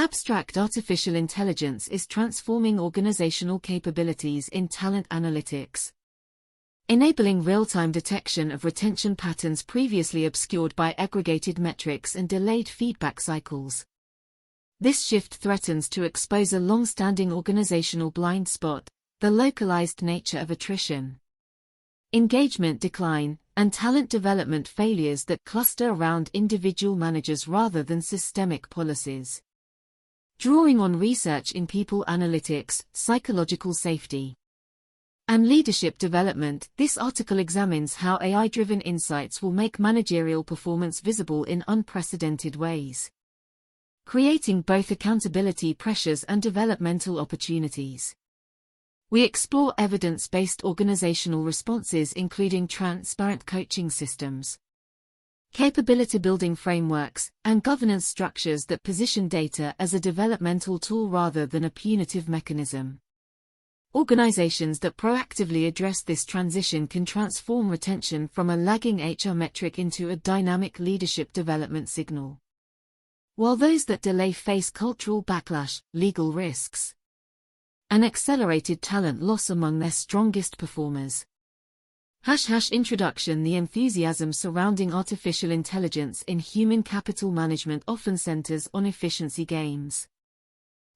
Abstract artificial intelligence is transforming organizational capabilities in talent analytics, enabling real-time detection of retention patterns previously obscured by aggregated metrics and delayed feedback cycles. This shift threatens to expose a long-standing organizational blind spot, the localized nature of attrition, engagement decline, and talent development failures that cluster around individual managers rather than systemic policies. Drawing on research in people analytics, psychological safety, and leadership development, this article examines how AI-driven insights will make managerial performance visible in unprecedented ways, creating both accountability pressures and developmental opportunities. We explore evidence-based organizational responses including transparent coaching systems, capability-building frameworks, and governance structures that position data as a developmental tool rather than a punitive mechanism. Organizations that proactively address this transition can transform retention from a lagging HR metric into a dynamic leadership development signal, while those that delay face cultural backlash, legal risks, and accelerated talent loss among their strongest performers. Introduction. The enthusiasm surrounding artificial intelligence in human capital management often centers on efficiency gains,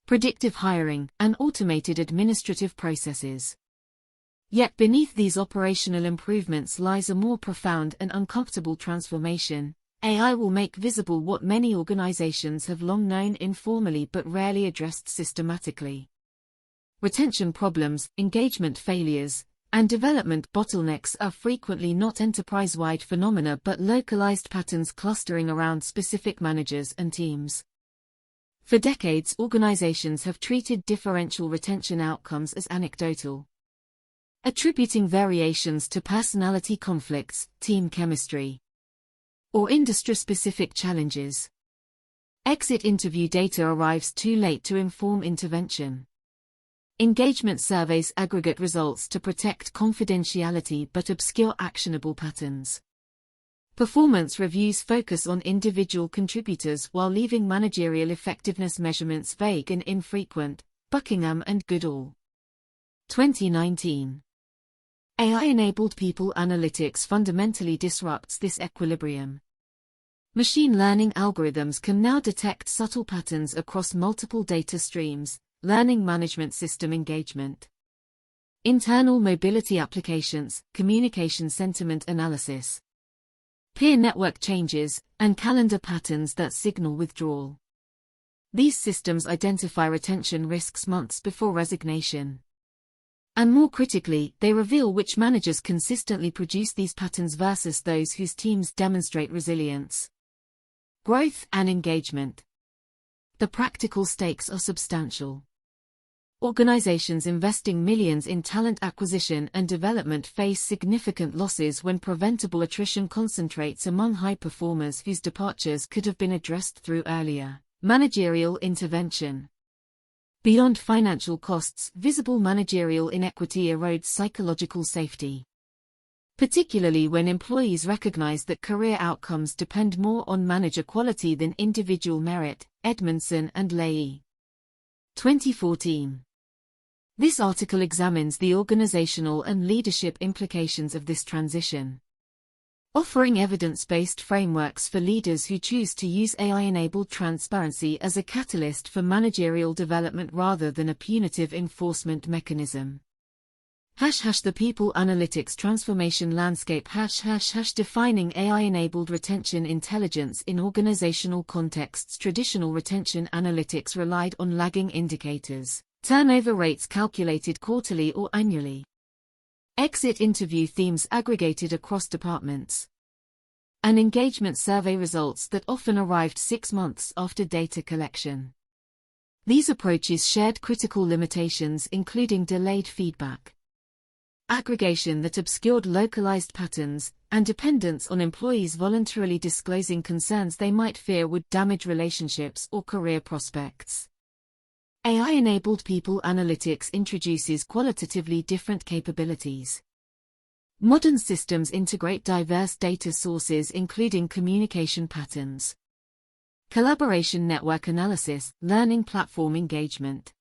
predictive hiring, and automated administrative processes. Yet beneath these operational improvements lies a more profound and uncomfortable transformation. AI will make visible what many organizations have long known informally but rarely addressed systematically. Retention problems, engagement failures, and development bottlenecks are frequently not enterprise-wide phenomena but localized patterns clustering around specific managers and teams. For decades, organizations have treated differential retention outcomes as anecdotal, attributing variations to personality conflicts, team chemistry, or industry-specific challenges. Exit interview data arrives too late to inform intervention. Engagement surveys aggregate results to protect confidentiality but obscure actionable patterns. Performance reviews focus on individual contributors while leaving managerial effectiveness measurements vague and infrequent. Buckingham and Goodall. 2019. AI-enabled people analytics fundamentally disrupts this equilibrium. Machine learning algorithms can now detect subtle patterns across multiple data streams: learning management system engagement, internal mobility applications, communication sentiment analysis, peer network changes, and calendar patterns that signal withdrawal. These systems identify retention risks months before resignation. And more critically, they reveal which managers consistently produce these patterns versus those whose teams demonstrate resilience, growth, and engagement. The practical stakes are substantial. Organizations investing millions in talent acquisition and development face significant losses when preventable attrition concentrates among high performers whose departures could have been addressed through earlier managerial intervention. Beyond financial costs, visible managerial inequity erodes psychological safety, particularly when employees recognize that career outcomes depend more on manager quality than individual merit. Edmondson and Leahy. 2014. This article examines the organizational and leadership implications of this transition, offering evidence-based frameworks for leaders who choose to use AI-enabled transparency as a catalyst for managerial development rather than a punitive enforcement mechanism. The people analytics transformation landscape. Defining AI-enabled retention intelligence in organizational contexts. Traditional retention analytics relied on lagging indicators, turnover rates calculated quarterly or annually, exit interview themes aggregated across departments, and engagement survey results that often arrived 6 months after data collection. These approaches shared critical limitations including delayed feedback, aggregation that obscured localized patterns, and dependence on employees voluntarily disclosing concerns they might fear would damage relationships or career prospects. AI-enabled people analytics introduces qualitatively different capabilities. Modern systems integrate diverse data sources including communication patterns, collaboration network analysis, learning platform engagement,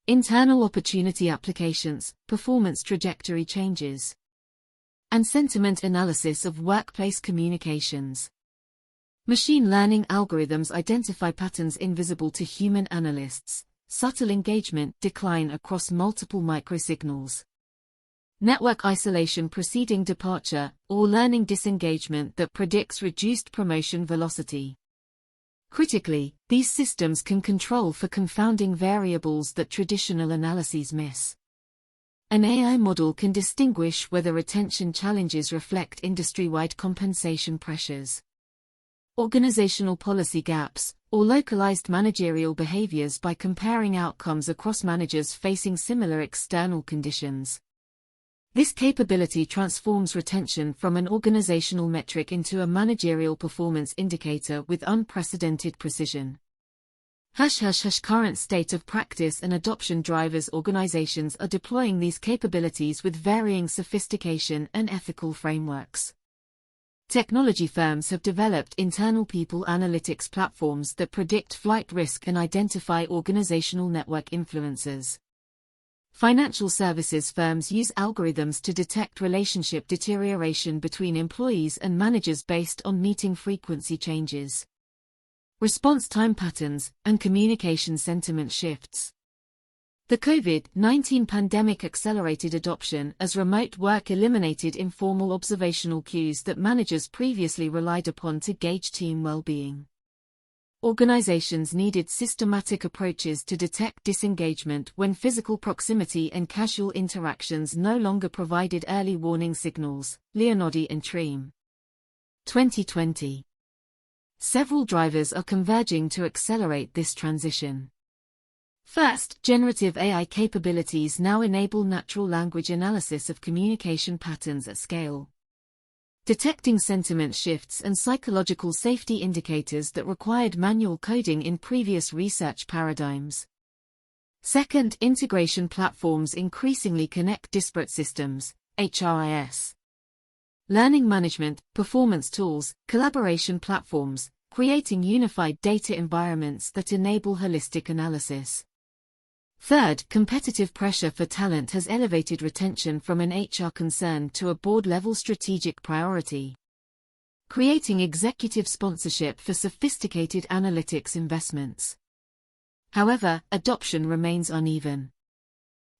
internal opportunity applications, performance trajectory changes, and sentiment analysis of workplace communications. Machine learning algorithms identify patterns invisible to human analysts, subtle engagement decline across multiple microsignals, network isolation preceding departure, or learning disengagement that predicts reduced promotion velocity. Critically, these systems can control for confounding variables that traditional analyses miss. An AI model can distinguish whether retention challenges reflect industry-wide compensation pressures, organizational policy gaps, or localized managerial behaviors by comparing outcomes across managers facing similar external conditions. This capability transforms retention from an organizational metric into a managerial performance indicator with unprecedented precision. Current state of practice and adoption drivers. Organizations are deploying these capabilities with varying sophistication and ethical frameworks. Technology firms have developed internal people analytics platforms that predict flight risk and identify organizational network influencers. Financial services firms use algorithms to detect relationship deterioration between employees and managers based on meeting frequency changes, response time patterns, and communication sentiment shifts. The COVID-19 pandemic accelerated adoption as remote work eliminated informal observational cues that managers previously relied upon to gauge team well-being. Organizations needed systematic approaches to detect disengagement when physical proximity and casual interactions no longer provided early warning signals. Leonardi and Treem. 2020. Several drivers are converging to accelerate this transition. First, generative AI capabilities now enable natural language analysis of communication patterns at scale, detecting sentiment shifts and psychological safety indicators that required manual coding in previous research paradigms. Second, integration platforms increasingly connect disparate systems, HRIS, learning management, performance tools, collaboration platforms, creating unified data environments that enable holistic analysis. Third, competitive pressure for talent has elevated retention from an HR concern to a board-level strategic priority, creating executive sponsorship for sophisticated analytics investments. However, adoption remains uneven.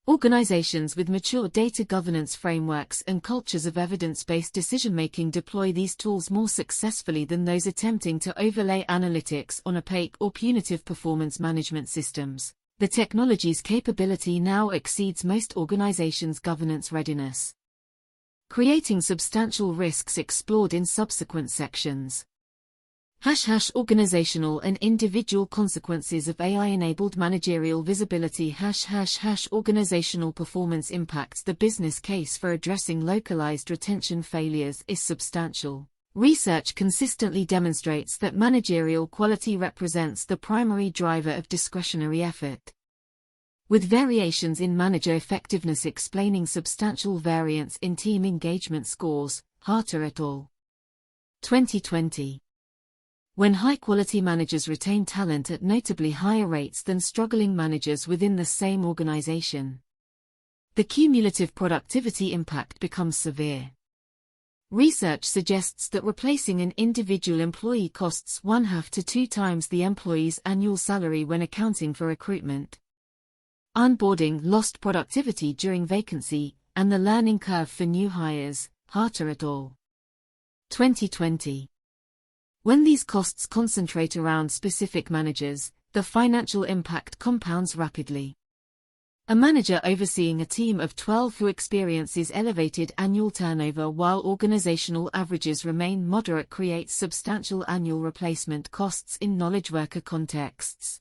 Organizations with mature data governance frameworks and cultures of evidence-based decision-making deploy these tools more successfully than those attempting to overlay analytics on opaque or punitive performance management systems. The technology's capability now exceeds most organizations' governance readiness, creating substantial risks explored in subsequent sections. Organizational and individual consequences of AI-enabled managerial visibility. Organizational performance impacts. The business case for addressing localized retention failures is substantial. Research consistently demonstrates that managerial quality represents the primary driver of discretionary effort, with variations in manager effectiveness explaining substantial variance in team engagement scores. Harter et al. 2020. When high-quality managers retain talent at notably higher rates than struggling managers within the same organization, the cumulative productivity impact becomes severe. Research suggests that replacing an individual employee costs 1/2 to 2 times the employee's annual salary when accounting for recruitment, onboarding, lost productivity during vacancy, and the learning curve for new hires. Harter et al. 2020. When these costs concentrate around specific managers, the financial impact compounds rapidly. A manager overseeing a team of 12 who experiences elevated annual turnover while organizational averages remain moderate creates substantial annual replacement costs in knowledge worker contexts.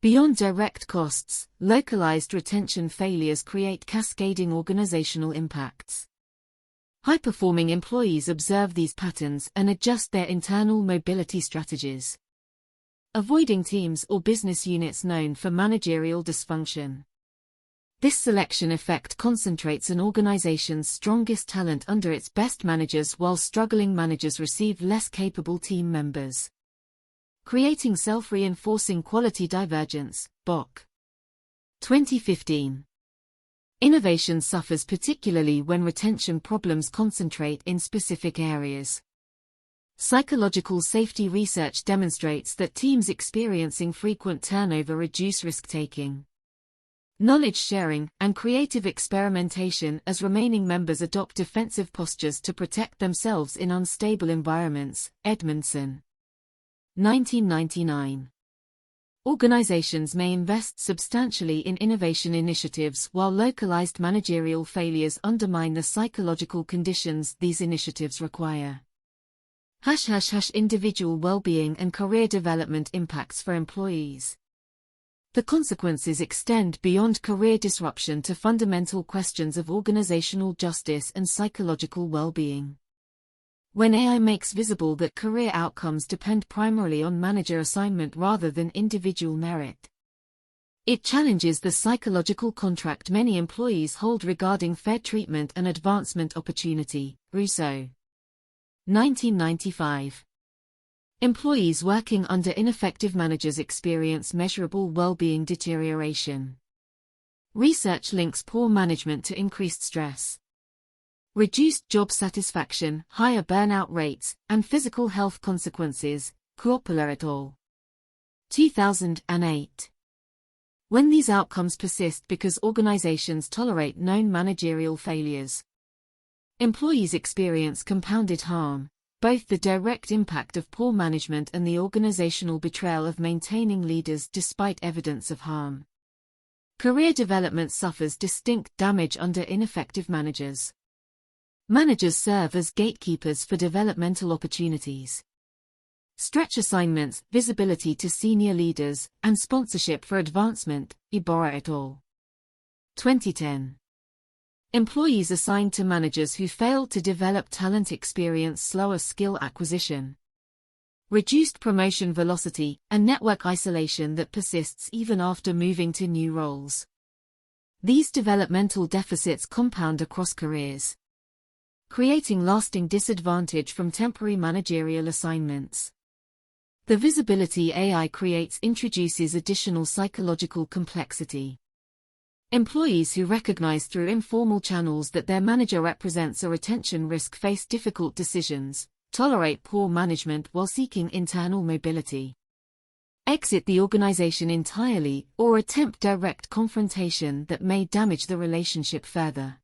Beyond direct costs, localized retention failures create cascading organizational impacts. High-performing employees observe these patterns and adjust their internal mobility strategies, avoiding teams or business units known for managerial dysfunction. This selection effect concentrates an organization's strongest talent under its best managers while struggling managers receive less capable team members, Creating Self-Reinforcing Quality Divergence, BOC. 2015. Innovation suffers particularly when retention problems concentrate in specific areas. Psychological safety research demonstrates that teams experiencing frequent turnover reduce risk-taking, knowledge sharing, and creative experimentation as remaining members adopt defensive postures to protect themselves in unstable environments. Edmondson. 1999. Organizations may invest substantially in innovation initiatives while localized managerial failures undermine the psychological conditions these initiatives require. Individual well-being and career development impacts for employees. The consequences extend beyond career disruption to fundamental questions of organizational justice and psychological well-being. When AI makes visible that career outcomes depend primarily on manager assignment rather than individual merit, it challenges the psychological contract many employees hold regarding fair treatment and advancement opportunity. Rousseau. 1995. Employees working under ineffective managers experience measurable well-being deterioration. Research links poor management to increased stress, reduced job satisfaction, higher burnout rates, and physical health consequences. Kuopala et al. 2008. When these outcomes persist because organizations tolerate known managerial failures, employees experience compounded harm, both the direct impact of poor management and the organizational betrayal of maintaining leaders despite evidence of harm. Career development suffers distinct damage under ineffective managers. Managers serve as gatekeepers for developmental opportunities. Stretch assignments, visibility to senior leaders, and sponsorship for advancement. Ibarra et al. 2010. Employees assigned to managers who failed to develop talent experience slower skill acquisition, reduced promotion velocity, and network isolation that persists even after moving to new roles. These developmental deficits compound across careers, creating lasting disadvantage from temporary managerial assignments. The visibility AI creates introduces additional psychological complexity. Employees who recognize through informal channels that their manager represents a retention risk face difficult decisions, tolerate poor management while seeking internal mobility, exit the organization entirely, or attempt direct confrontation that may damage the relationship further.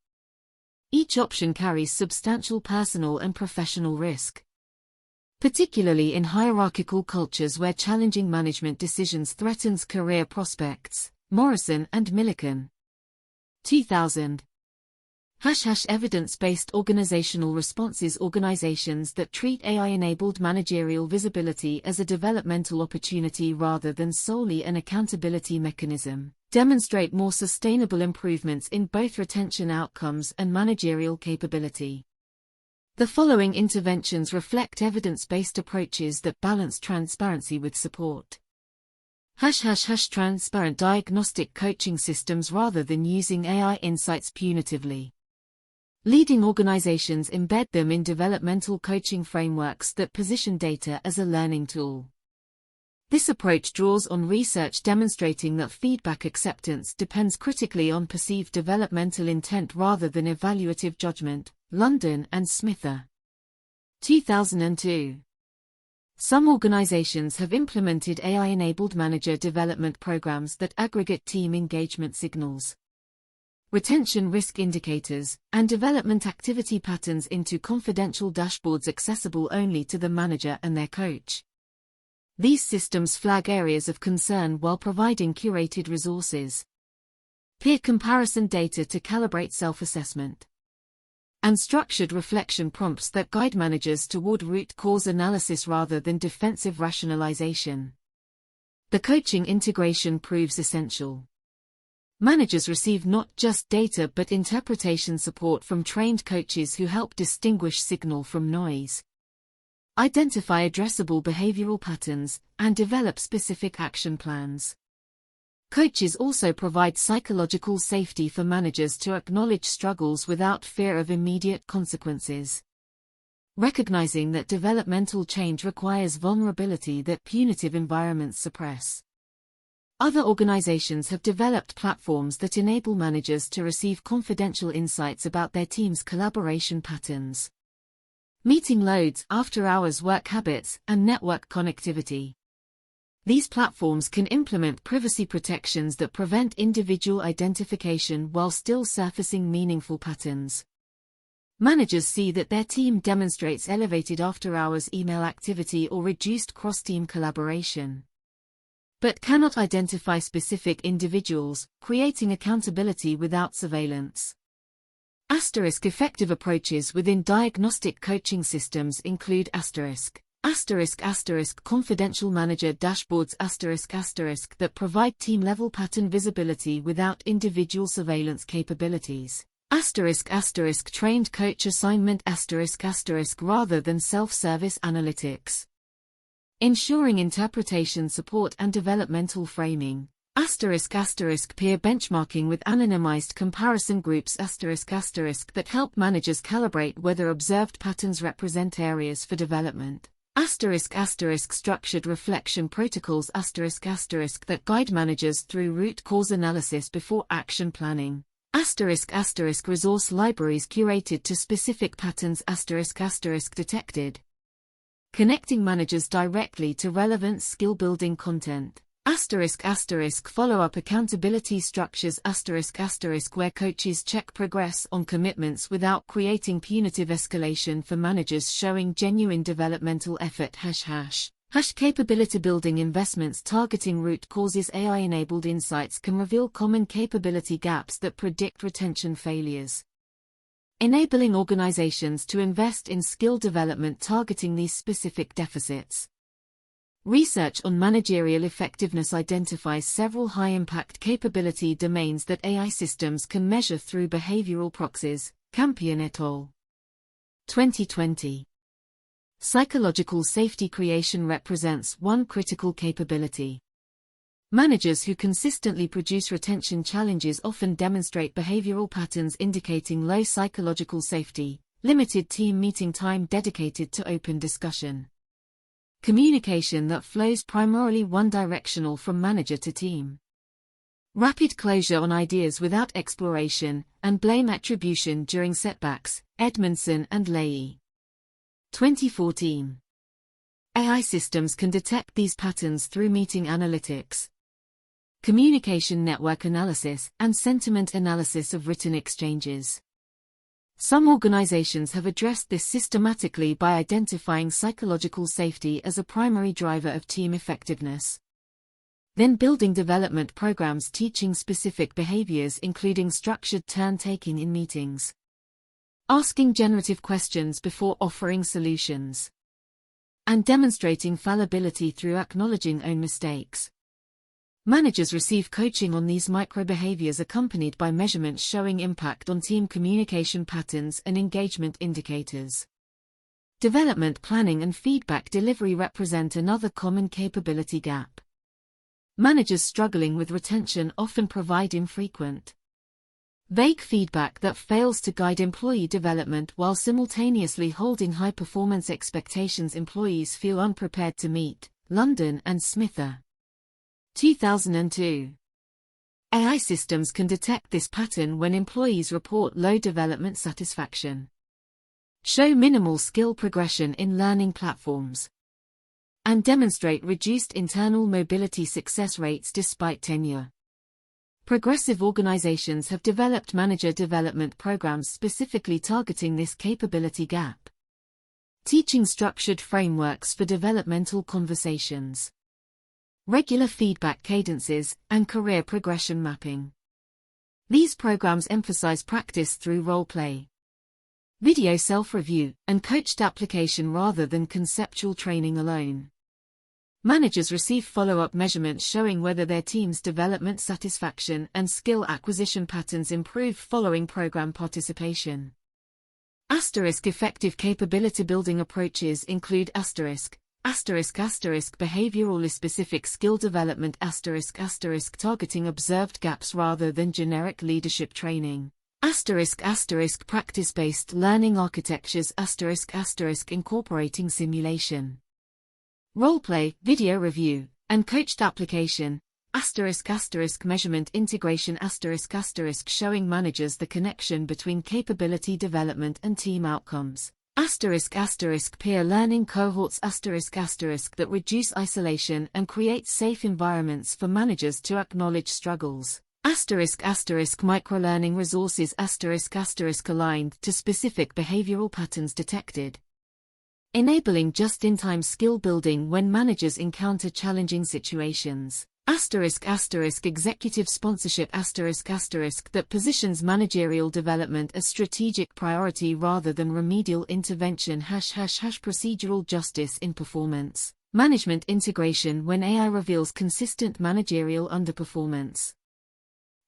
Each option carries substantial personal and professional risk, particularly in hierarchical cultures where challenging management decisions threatens career prospects. Morrison and Millikan. 2000. Evidence-based organizational responses. Organizations that treat AI-enabled managerial visibility as a developmental opportunity rather than solely an accountability mechanism demonstrate more sustainable improvements in both retention outcomes and managerial capability. The following interventions reflect evidence-based approaches that balance transparency with support. Transparent diagnostic coaching systems rather than using AI insights punitively. Leading organizations embed them in developmental coaching frameworks that position data as a learning tool. This approach draws on research demonstrating that feedback acceptance depends critically on perceived developmental intent rather than evaluative judgment. London and Smither. 2002. Some organizations have implemented AI-enabled manager development programs that aggregate team engagement signals, retention risk indicators, and development activity patterns into confidential dashboards accessible only to the manager and their coach. These systems flag areas of concern while providing curated resources, peer comparison data to calibrate self-assessment, and structured reflection prompts that guide managers toward root cause analysis rather than defensive rationalization. The coaching integration proves essential. Managers receive not just data but interpretation support from trained coaches who help distinguish signal from noise, identify addressable behavioral patterns, and develop specific action plans. Coaches also provide psychological safety for managers to acknowledge struggles without fear of immediate consequences. recognizing that developmental change requires vulnerability that punitive environments suppress. Other organizations have developed platforms that enable managers to receive confidential insights about their team's collaboration patterns, meeting loads, after-hours work habits, and network connectivity. These platforms can implement privacy protections that prevent individual identification while still surfacing meaningful patterns. Managers see that their team demonstrates elevated after-hours email activity or reduced cross-team collaboration, but cannot identify specific individuals, creating accountability without surveillance. Effective approaches within diagnostic coaching systems include confidential manager dashboards that provide team-level pattern visibility without individual surveillance capabilities. Trained coach assignment rather than self-service analytics, ensuring interpretation support and developmental framing. Peer benchmarking with anonymized comparison groups that help managers calibrate whether observed patterns represent areas for development. Structured reflection protocols that guide managers through root cause analysis before action planning. Resource libraries curated to specific patterns detected, connecting managers directly to relevant skill-building content. Follow-up accountability structures where coaches check progress on commitments without creating punitive escalation for managers showing genuine developmental effort. Capability building investments targeting root causes. AI-enabled insights can reveal common capability gaps that predict retention failures, enabling organizations to invest in skill development targeting these specific deficits. Research on managerial effectiveness identifies several high-impact capability domains that AI systems can measure through behavioral proxies. Campion et al. 2020. Psychological safety creation represents one critical capability. Managers who consistently produce retention challenges often demonstrate behavioral patterns indicating low psychological safety, limited team meeting time dedicated to open discussion, communication that flows primarily one-directional from manager to team, rapid closure on ideas without exploration, and blame attribution during setbacks. Edmondson and Leahy. 2014. AI systems can detect these patterns through meeting analytics, communication network analysis, and sentiment analysis of written exchanges. Some organizations have addressed this systematically by identifying psychological safety as a primary driver of team effectiveness, then building development programs teaching specific behaviors including structured turn-taking in meetings, asking generative questions before offering solutions, and demonstrating fallibility through acknowledging own mistakes. Managers receive coaching on these micro-behaviors accompanied by measurements showing impact on team communication patterns and engagement indicators. Development planning and feedback delivery represent another common capability gap. Managers struggling with retention often provide infrequent, vague feedback that fails to guide employee development while simultaneously holding high-performance expectations employees feel unprepared to meet. London and Smither. 2002. AI systems can detect this pattern when employees report low development satisfaction, show minimal skill progression in learning platforms, and demonstrate reduced internal mobility success rates despite tenure. Progressive organizations have developed manager development programs specifically targeting this capability gap, teaching structured frameworks for developmental conversations, regular feedback cadences, and career progression mapping. These programs emphasize practice through role-play, video self-review, and coached application rather than conceptual training alone. Managers receive follow-up measurements showing whether their team's development satisfaction and skill acquisition patterns improve following program participation. Effective capability building approaches include behavioral specific skill development **, targeting observed gaps rather than generic leadership training. Practice-based learning architectures incorporating simulation, roleplay, video review, and coached application. Measurement integration showing managers the connection between capability development and team outcomes. Peer learning cohorts that reduce isolation and create safe environments for managers to acknowledge struggles. Microlearning resources aligned to specific behavioral patterns detected, enabling just-in-time skill building when managers encounter challenging situations. Executive sponsorship that positions managerial development as strategic priority rather than remedial intervention. Procedural justice in performance management integration when AI reveals consistent managerial underperformance.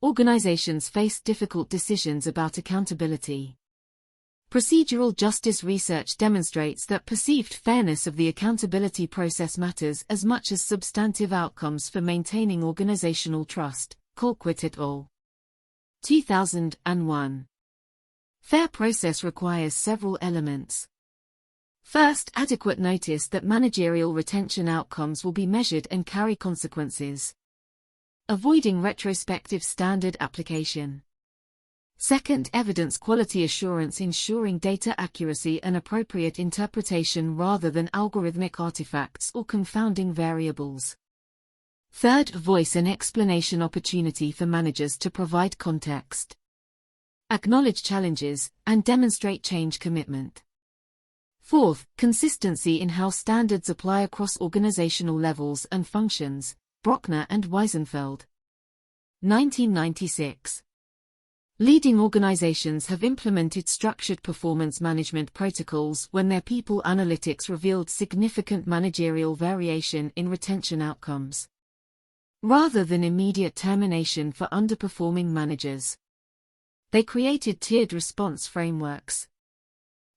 Organizations face difficult decisions about accountability. Procedural justice research demonstrates that perceived fairness of the accountability process matters as much as substantive outcomes for maintaining organizational trust. Colquitt et al. 2001. Fair process requires several elements. First, adequate notice that managerial retention outcomes will be measured and carry consequences. Avoiding retrospective standard application. Second, evidence quality assurance ensuring data accuracy and appropriate interpretation rather than algorithmic artifacts or confounding variables. Third, voice and explanation opportunity for managers to provide context, acknowledge challenges, and demonstrate change commitment. Fourth, consistency in how standards apply across organizational levels and functions. Brockner and Weisenfeld. 1996. Leading organizations have implemented structured performance management protocols when their people analytics revealed significant managerial variation in retention outcomes, rather than immediate termination for underperforming managers. They created tiered response frameworks.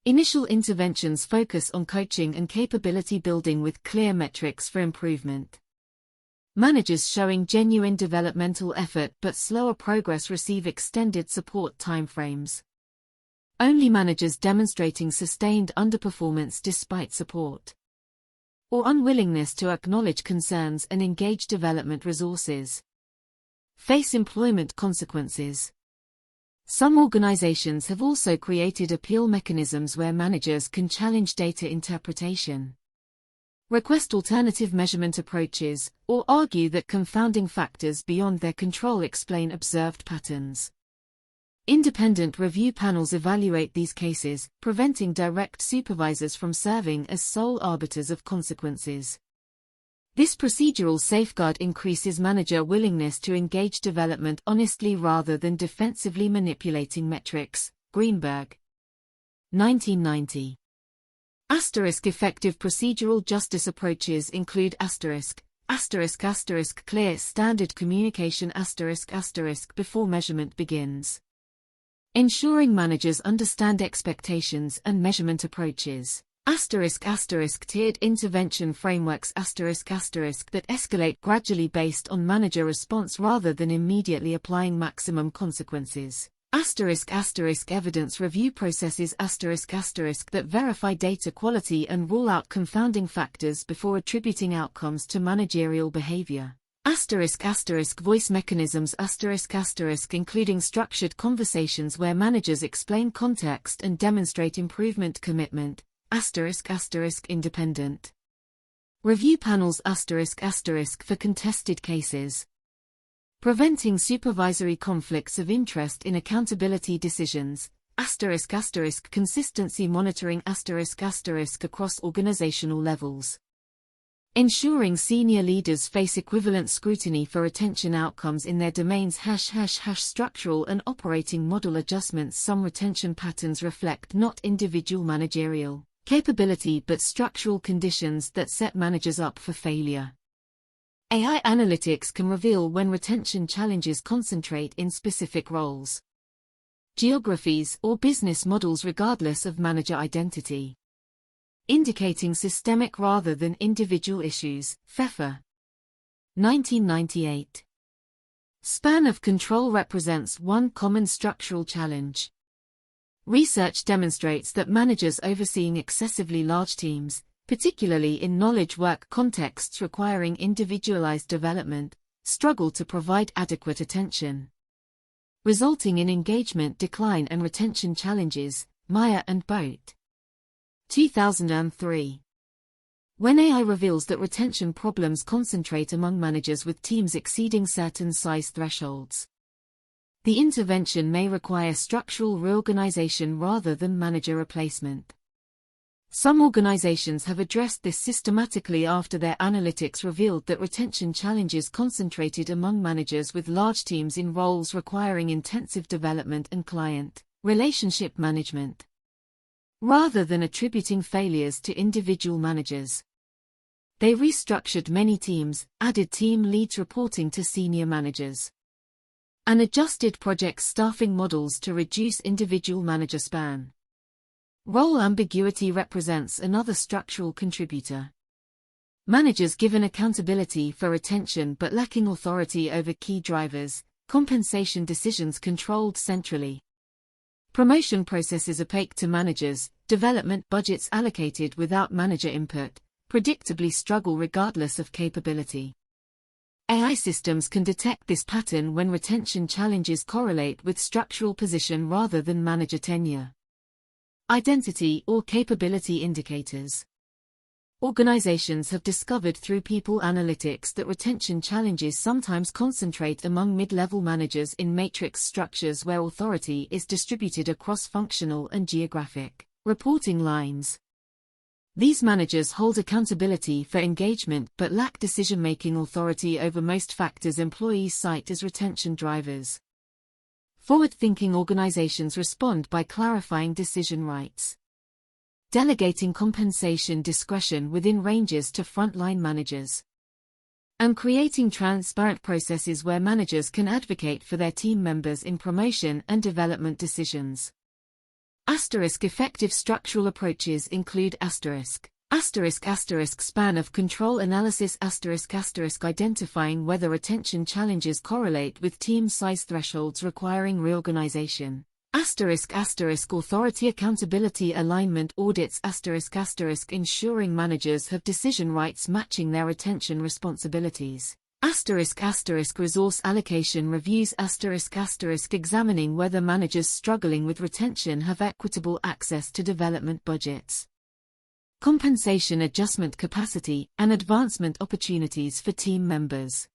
Initial interventions focus on coaching and capability building with clear metrics for improvement. Managers showing genuine developmental effort but slower progress receive extended support timeframes. Only managers demonstrating sustained underperformance despite support or unwillingness to acknowledge concerns and engage development resources face employment consequences. Some organizations have also created appeal mechanisms where managers can challenge data interpretation, request alternative measurement approaches, or argue that confounding factors beyond their control explain observed patterns. Independent review panels evaluate these cases, preventing direct supervisors from serving as sole arbiters of consequences. This procedural safeguard increases manager willingness to engage development honestly rather than defensively manipulating metrics. Greenberg. 1990. Effective procedural justice approaches include clear standard communication before measurement begins, ensuring managers understand expectations and measurement approaches. Tiered intervention frameworks that escalate gradually based on manager response rather than immediately applying maximum consequences. Evidence review processes that verify data quality and rule out confounding factors before attributing outcomes to managerial behavior. Voice mechanisms including structured conversations where managers explain context and demonstrate improvement commitment. Independent review panels for contested cases, preventing supervisory conflicts of interest in accountability decisions. Consistency monitoring across organizational levels, ensuring senior leaders face equivalent scrutiny for retention outcomes in their domains. Structural and operating model adjustments. Some retention patterns reflect not individual managerial capability but structural conditions that set managers up for failure. AI analytics can reveal when retention challenges concentrate in specific roles, geographies, or business models regardless of manager identity, indicating systemic rather than individual issues. Pfeffer. 1998. Span of control represents one common structural challenge. Research demonstrates that managers overseeing excessively large teams, particularly in knowledge work contexts requiring individualized development, struggle to provide adequate attention, resulting in engagement decline and retention challenges. Meyer and Boat. 2003. When AI reveals that retention problems concentrate among managers with teams exceeding certain size thresholds, the intervention may require structural reorganization rather than manager replacement. Some organizations have addressed this systematically after their analytics revealed that retention challenges concentrated among managers with large teams in roles requiring intensive development and client relationship management, rather than attributing failures to individual managers. They restructured many teams, added team leads reporting to senior managers, and adjusted project staffing models to reduce individual manager span. Role ambiguity represents another structural contributor. Managers given accountability for retention but lacking authority over key drivers, compensation decisions controlled centrally, promotion processes opaque to managers, development budgets allocated without manager input, predictably struggle regardless of capability. AI systems can detect this pattern when retention challenges correlate with structural position rather than manager tenure, identity, or capability indicators. Organizations have discovered through people analytics that retention challenges sometimes concentrate among mid-level managers in matrix structures where authority is distributed across functional and geographic reporting lines. These managers hold accountability for engagement but lack decision-making authority over most factors employees cite as retention drivers. Forward-thinking organizations respond by clarifying decision rights, delegating compensation discretion within ranges to frontline managers, and creating transparent processes where managers can advocate for their team members in promotion and development decisions. Effective structural approaches include span of control analysis identifying whether retention challenges correlate with team size thresholds requiring reorganization. Authority accountability alignment audits ensuring managers have decision rights matching their retention responsibilities. Resource allocation reviews examining whether managers struggling with retention have equitable access to development budgets, compensation adjustment capacity, and advancement opportunities for team members.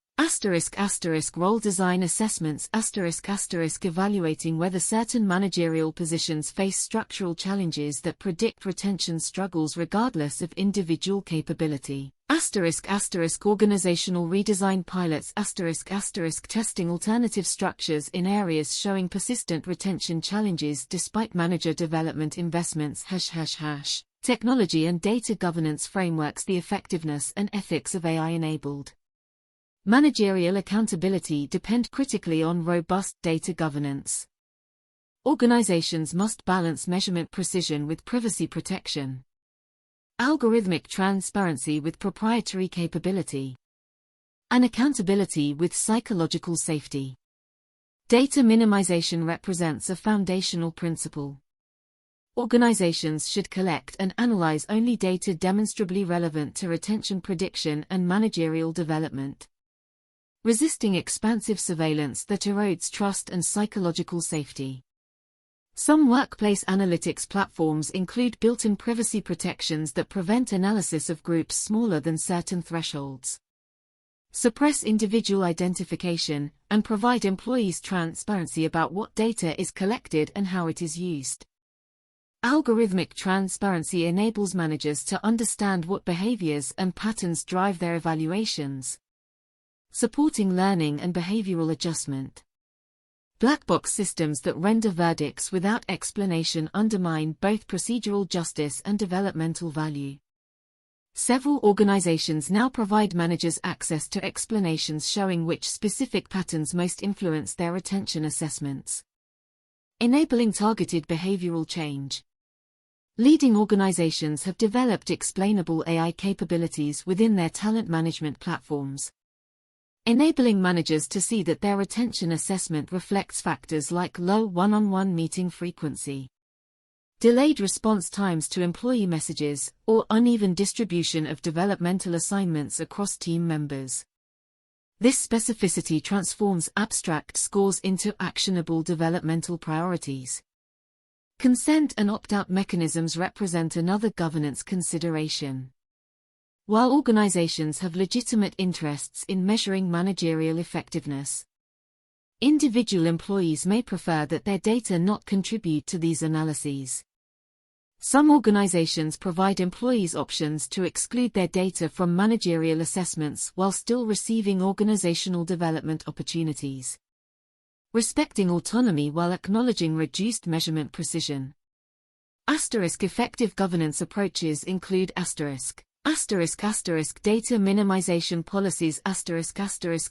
Role design assessments evaluating whether certain managerial positions face structural challenges that predict retention struggles regardless of individual capability. Organizational redesign pilots testing alternative structures in areas showing persistent retention challenges despite manager development investments. Technology and data governance frameworks the effectiveness and ethics of AI-enabled managerial accountability depend critically on robust data governance. Organizations must balance measurement precision with privacy protection, algorithmic transparency with proprietary capability, and accountability with psychological safety. Data minimization represents a foundational principle. Organizations should collect and analyze only data demonstrably relevant to retention prediction and managerial development, resisting expansive surveillance that erodes trust and psychological safety. Some workplace analytics platforms include built-in privacy protections that prevent analysis of groups smaller than certain thresholds, suppress individual identification, and provide employees transparency about what data is collected and how it is used. Algorithmic transparency enables managers to understand what behaviors and patterns drive their evaluations, supporting learning and behavioral adjustment. Black box systems that render verdicts without explanation undermine both procedural justice and developmental value. Several organizations now provide managers access to explanations showing which specific patterns most influence their retention assessments, enabling targeted behavioral change. Leading organizations have developed explainable AI capabilities within their talent management platforms. enabling managers to see that their retention assessment reflects factors like low one-on-one meeting frequency, delayed response times to employee messages, or uneven distribution of developmental assignments across team members. This specificity transforms abstract scores into actionable developmental priorities. Consent and opt-out mechanisms represent another governance consideration. While organizations have legitimate interests in measuring managerial effectiveness, individual employees may prefer that their data not contribute to these analyses. Some organizations provide employees options to exclude their data from managerial assessments while still receiving organizational development opportunities, respecting autonomy while acknowledging reduced measurement precision. Effective governance approaches include data minimization policies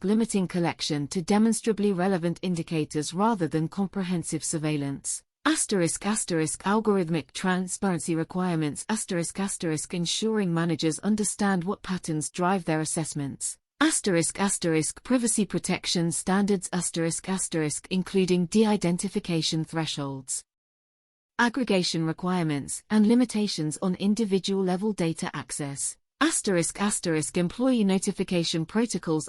limiting collection to demonstrably relevant indicators rather than comprehensive surveillance. Algorithmic transparency requirements ensuring managers understand what patterns drive their assessments. Privacy protection standards including de-identification thresholds, aggregation requirements, and limitations on individual-level data access. Employee notification protocols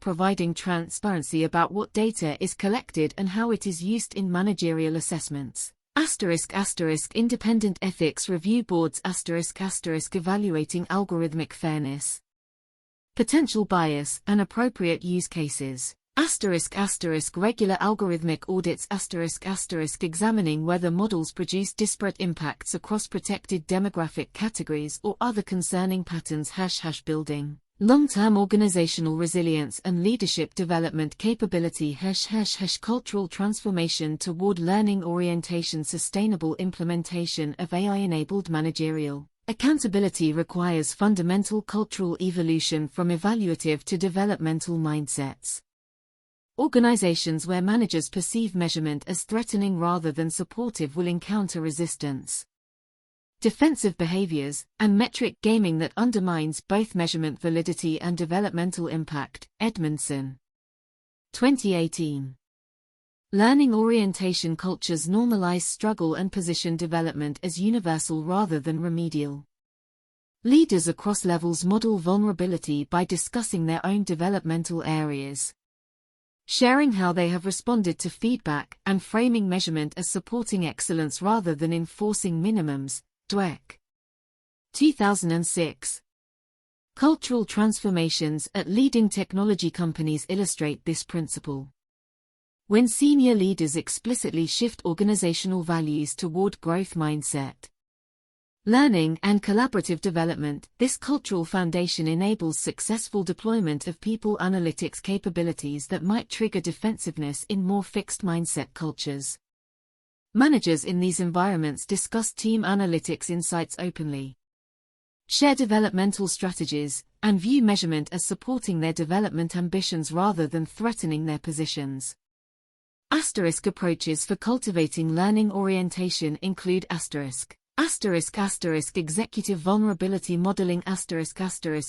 providing transparency about what data is collected and how it is used in managerial assessments. Independent ethics review boards evaluating algorithmic fairness, potential bias, and appropriate use cases. Regular algorithmic audits examining whether models produce disparate impacts across protected demographic categories or other concerning patterns. Building long-term organizational resilience and leadership development capability. Cultural transformation toward learning orientation. Sustainable implementation of AI-enabled managerial accountability requires fundamental cultural evolution from evaluative to developmental mindsets. Organizations where managers perceive measurement as threatening rather than supportive will encounter resistance, defensive behaviors, and metric gaming that undermines both measurement validity and developmental impact. Edmondson, 2018. Learning orientation cultures normalize struggle and position development as universal rather than remedial. Leaders across levels model vulnerability by discussing their own developmental areas, sharing how they have responded to feedback, and framing measurement as supporting excellence rather than enforcing minimums. Dweck, 2006. Cultural transformations at leading technology companies illustrate this principle. When senior leaders explicitly shift organizational values toward growth mindset, learning, and collaborative development, this cultural foundation enables successful deployment of people analytics capabilities that might trigger defensiveness in more fixed mindset cultures. Managers in these environments discuss team analytics insights openly, share developmental strategies, and view measurement as supporting their development ambitions rather than threatening their positions. Approaches for cultivating learning orientation include executive vulnerability modeling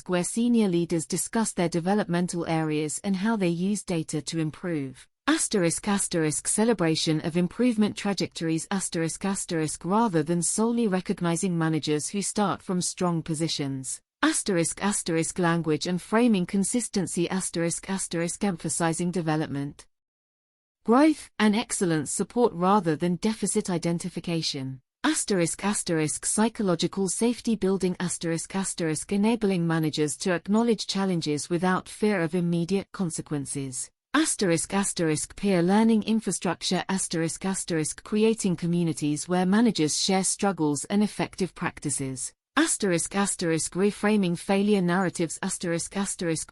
where senior leaders discuss their developmental areas and how they use data to improve. Celebration of improvement trajectories rather than solely recognizing managers who start from strong positions. Language and framing consistency emphasizing development, growth, and excellence support rather than deficit identification. Psychological safety building enabling managers to acknowledge challenges without fear of immediate consequences. Peer learning infrastructure creating communities where managers share struggles and effective practices. Reframing failure narratives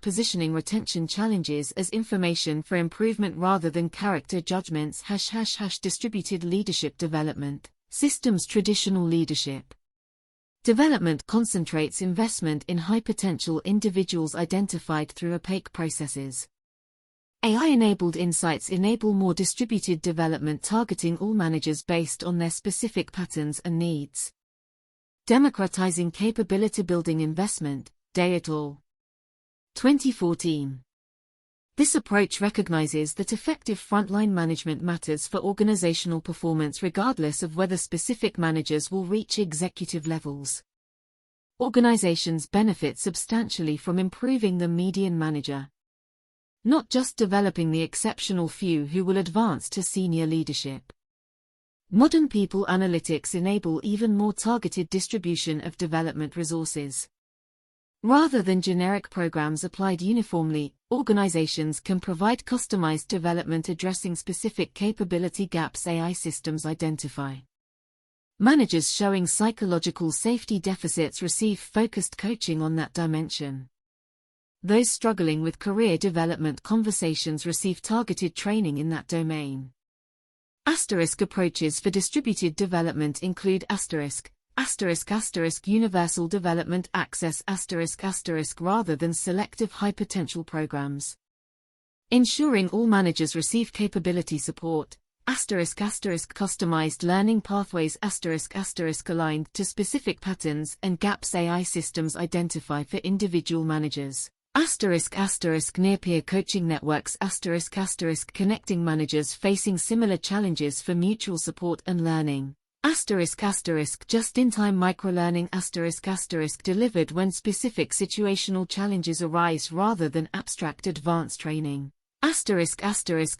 positioning retention challenges as information for improvement rather than character judgments. Distributed leadership development systems. Traditional leadership development concentrates investment in high-potential individuals identified through opaque processes. AI-enabled insights enable more distributed development targeting all managers based on their specific patterns and needs. Democratizing capability building investment. Day et al. 2014. This approach recognizes that effective frontline management matters for organizational performance regardless of whether specific managers will reach executive levels. Organizations benefit substantially from improving the median manager, not just developing the exceptional few who will advance to senior leadership. Modern people analytics enable even more targeted distribution of development resources. Rather than generic programs applied uniformly, organizations can provide customized development addressing specific capability gaps AI systems identify. Managers showing psychological safety deficits receive focused coaching on that dimension. Those struggling with career development conversations receive targeted training in that domain. Asterisk approaches for distributed development include universal development access rather than selective high potential programs. Ensuring all managers receive capability support, customized learning pathways aligned to specific patterns and gaps AI systems identify for individual managers. Near-peer coaching networks connecting managers facing similar challenges for mutual support and learning. Just-in-time microlearning delivered when specific situational challenges arise rather than abstract advanced training.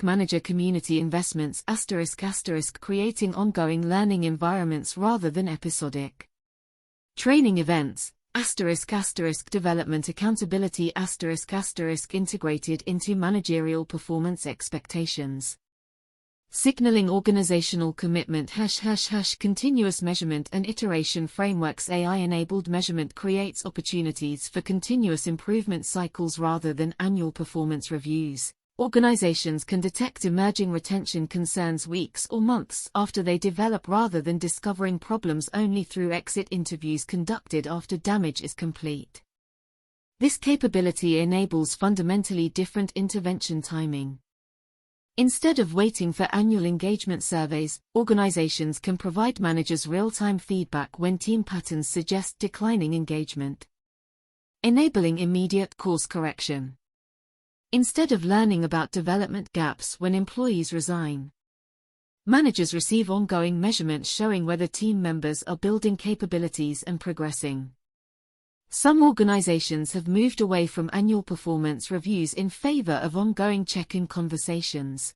Manager community investments creating ongoing learning environments rather than episodic training events. Development accountability integrated into managerial performance expectations. Signaling organizational commitment continuous measurement and iteration frameworks AI-enabled measurement creates opportunities for continuous improvement cycles rather than annual performance reviews. Organizations can detect emerging retention concerns weeks or months after they develop rather than discovering problems only through exit interviews conducted after damage is complete. This capability enables fundamentally different intervention timing. Instead of waiting for annual engagement surveys, organizations can provide managers real-time feedback when team patterns suggest declining engagement, enabling immediate course correction. Instead of learning about development gaps when employees resign, managers receive ongoing measurements showing whether team members are building capabilities and progressing. Some organizations have moved away from annual performance reviews in favor of ongoing check-in conversations,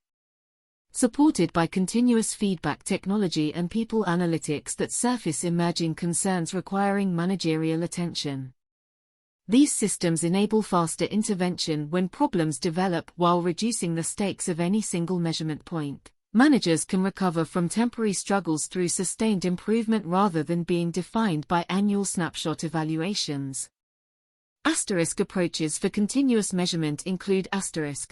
supported by continuous feedback technology and people analytics that surface emerging concerns requiring managerial attention. These systems enable faster intervention when problems develop while reducing the stakes of any single measurement point. Managers can recover from temporary struggles through sustained improvement rather than being defined by annual snapshot evaluations. Approaches for continuous measurement include real-time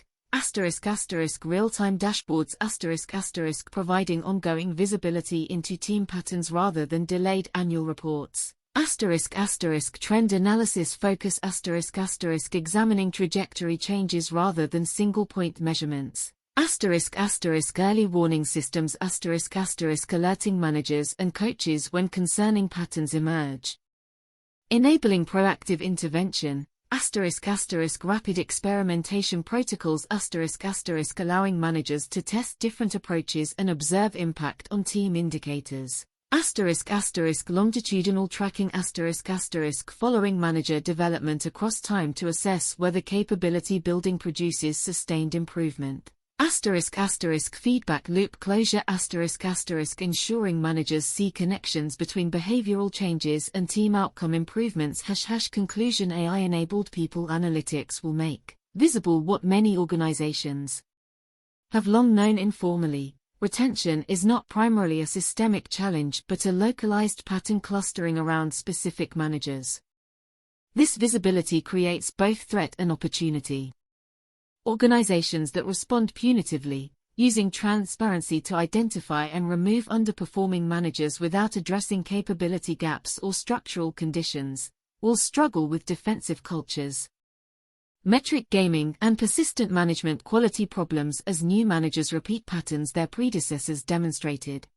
dashboards providing ongoing visibility into team patterns rather than delayed annual reports. Trend analysis focus examining trajectory changes rather than single-point measurements. Early warning systems alerting managers and coaches when concerning patterns emerge, enabling proactive intervention. Rapid experimentation protocols allowing managers to test different approaches and observe impact on team indicators. Longitudinal tracking following manager development across time to assess whether capability building produces sustained improvement. Feedback loop closure ensuring managers see connections between behavioral changes and team outcome improvements. Conclusion AI-enabled people analytics will make visible what many organizations have long known informally. Retention is not primarily a systemic challenge but a localized pattern clustering around specific managers. This visibility creates both threat and opportunity. Organizations that respond punitively, using transparency to identify and remove underperforming managers without addressing capability gaps or structural conditions, will struggle with defensive cultures, metric gaming, and persistent management quality problems as new managers repeat patterns their predecessors demonstrated.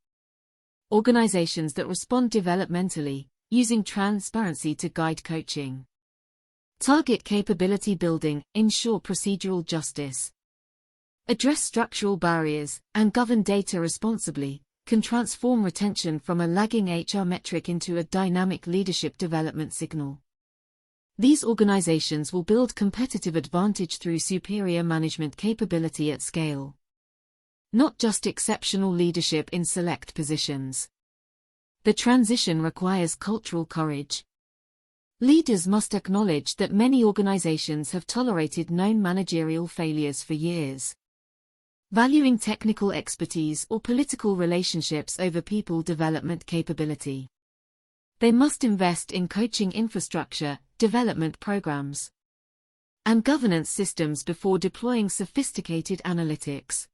Organizations that respond developmentally, using transparency to guide coaching, Target capability building, ensure procedural justice. Address structural barriers, and govern data responsibly, can transform retention from a lagging HR metric into a dynamic leadership development signal. These organizations will build competitive advantage through superior management capability at scale, not just exceptional leadership in select positions. The transition requires cultural courage. Leaders must acknowledge that many organizations have tolerated known managerial failures for years, valuing technical expertise or political relationships over people development capability. They must invest in coaching infrastructure, development programs, and governance systems before deploying sophisticated analytics.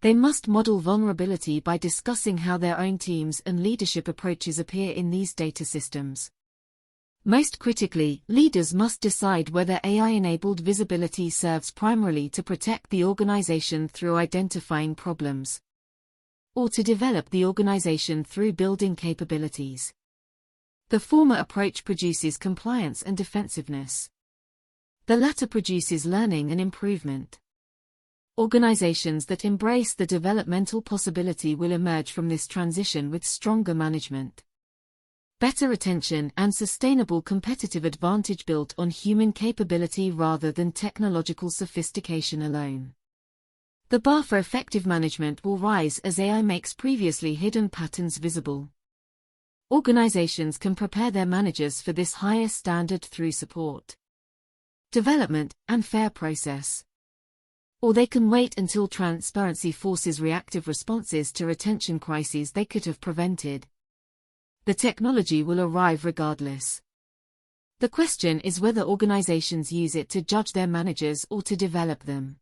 They must model vulnerability by discussing how their own teams and leadership approaches appear in these data systems. Most critically, leaders must decide whether AI-enabled visibility serves primarily to protect the organization through identifying problems, or to develop the organization through building capabilities. The former approach produces compliance and defensiveness. The latter produces learning and improvement. Organizations that embrace the developmental possibility will emerge from this transition with stronger management, better retention, and sustainable competitive advantage built on human capability rather than technological sophistication alone. The bar for effective management will rise as AI makes previously hidden patterns visible. Organizations can prepare their managers for this higher standard through support, development, and fair process. Or they can wait until transparency forces reactive responses to retention crises they could have prevented. The technology will arrive regardless. The question is whether organizations use it to judge their managers or to develop them.